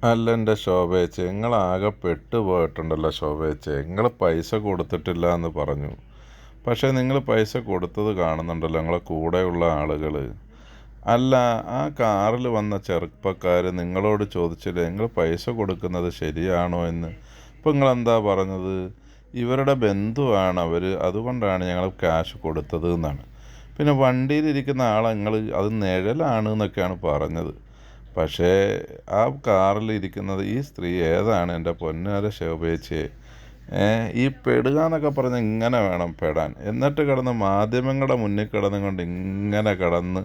അല്ല എൻ്റെ ശോഭേച്ചി, നിങ്ങളാകെ പെട്ടുപോയിട്ടുണ്ടല്ലോ ശോഭേച്ചി. നിങ്ങൾ പൈസ കൊടുത്തിട്ടില്ല എന്ന് പറഞ്ഞു. പക്ഷേ നിങ്ങൾ പൈസ കൊടുത്തത് കാണുന്നുണ്ടല്ലോ നിങ്ങളെ കൂടെയുള്ള ആളുകൾ. അല്ല, ആ കാറിൽ വന്ന ചെറുപ്പക്കാർ നിങ്ങളോട് ചോദിച്ചില്ലേ നിങ്ങൾ പൈസ കൊടുക്കുന്നത് ശരിയാണോ എന്ന്? ഇപ്പം നിങ്ങളെന്താ പറഞ്ഞത്? ഇവരുടെ ബന്ധുവാണ് അവർ, അതുകൊണ്ടാണ് ഞങ്ങൾ ക്യാഷ് കൊടുത്തത് എന്നാണ്. പിന്നെ വണ്ടിയിലിരിക്കുന്ന ആളെ നിങ്ങൾ അത് നിഴലാണ് എന്നൊക്കെയാണ് പറഞ്ഞത്. പക്ഷേ ആ കാറിലിരിക്കുന്നത് ഈ സ്ത്രീ ഏതാണ് എൻ്റെ പൊന്നാര ശോഭേച്ചിയെ? ഈ പെടുക എന്നൊക്കെ പറഞ്ഞാൽ ഇങ്ങനെ വേണം പെടാൻ. എന്നിട്ട് കിടന്ന് മാധ്യമങ്ങളുടെ മുന്നിൽ കിടന്നുകൊണ്ട് ഇങ്ങനെ കിടന്ന്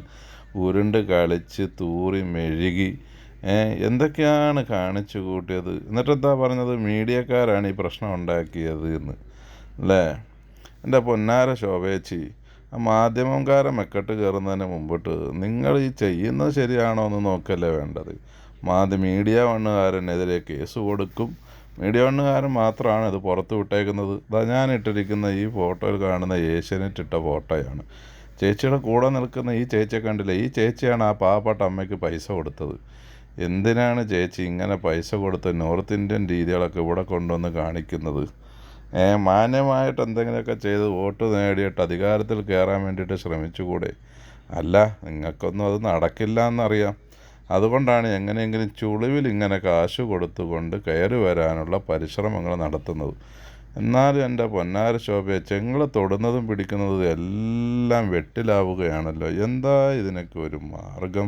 ഉരുണ്ട് കളിച്ച് തൂറി മെഴുകി എന്തൊക്കെയാണ് കാണിച്ചു കൂട്ടിയത്. എന്നിട്ടെന്താ പറഞ്ഞത്? മീഡിയക്കാരാണ് ഈ പ്രശ്നം ഉണ്ടാക്കിയത് എന്ന് അല്ലേ? എൻ്റെ പൊന്നാര ശോഭേച്ചി, ആ മാധ്യമക്കാരെ മെക്കെട്ട് കയറുന്നതിന് മുമ്പിട്ട് നിങ്ങൾ ഈ ചെയ്യുന്നത് ശരിയാണോ എന്ന് നോക്കല്ലേ വേണ്ടത്. മീഡിയ വണ്ണുകാരനെതിരെ കേസ് കൊടുക്കും. മീഡിയ വണ്ണുകാരൻ മാത്രമാണ് ഇത് പുറത്ത് വിട്ടേക്കുന്നത്. ഇതാ ഞാൻ ഇട്ടിരിക്കുന്ന ഈ ഫോട്ടോയിൽ കാണുന്ന ഏഷ്യാനെറ്റ് ഇട്ട ഫോട്ടോയാണ്. ചേച്ചിയുടെ കൂടെ നിൽക്കുന്ന ഈ ചേച്ചിയെ കണ്ടില്ലേ? ഈ ചേച്ചിയാണ് ആ പാവപ്പെട്ട അമ്മയ്ക്ക് പൈസ കൊടുത്തത്. എന്തിനാണ് ചേച്ചി ഇങ്ങനെ പൈസ കൊടുത്ത് നോർത്ത് ഇന്ത്യൻ രീതികളൊക്കെ ഇവിടെ കൊണ്ടുവന്ന് കാണിക്കുന്നത്? മാന്യമായിട്ട് എന്തെങ്കിലുമൊക്കെ ചെയ്ത് വോട്ട് നേടിയിട്ട് അധികാരത്തിൽ കയറാൻ വേണ്ടിയിട്ട് ശ്രമിച്ചുകൂടെ? അല്ല, നിങ്ങൾക്കൊന്നും അത് നടക്കില്ല എന്നറിയാം. അതുകൊണ്ടാണ് എങ്ങനെയെങ്കിലും ചുളിവിൽ ഇങ്ങനെ കാശ് കൊടുത്തുകൊണ്ട് കയറി വരാനുള്ള പരിശ്രമങ്ങൾ നടത്തുന്നത്. എന്നാലും എൻ്റെ പൊന്നാര ശോഭയെ, ചെങ്ങൾ തൊടുന്നതും പിടിക്കുന്നതും എല്ലാം വെട്ടിലാവുകയാണല്ലോ. എന്താ ഇതിനൊക്കെ ഒരു മാർഗം?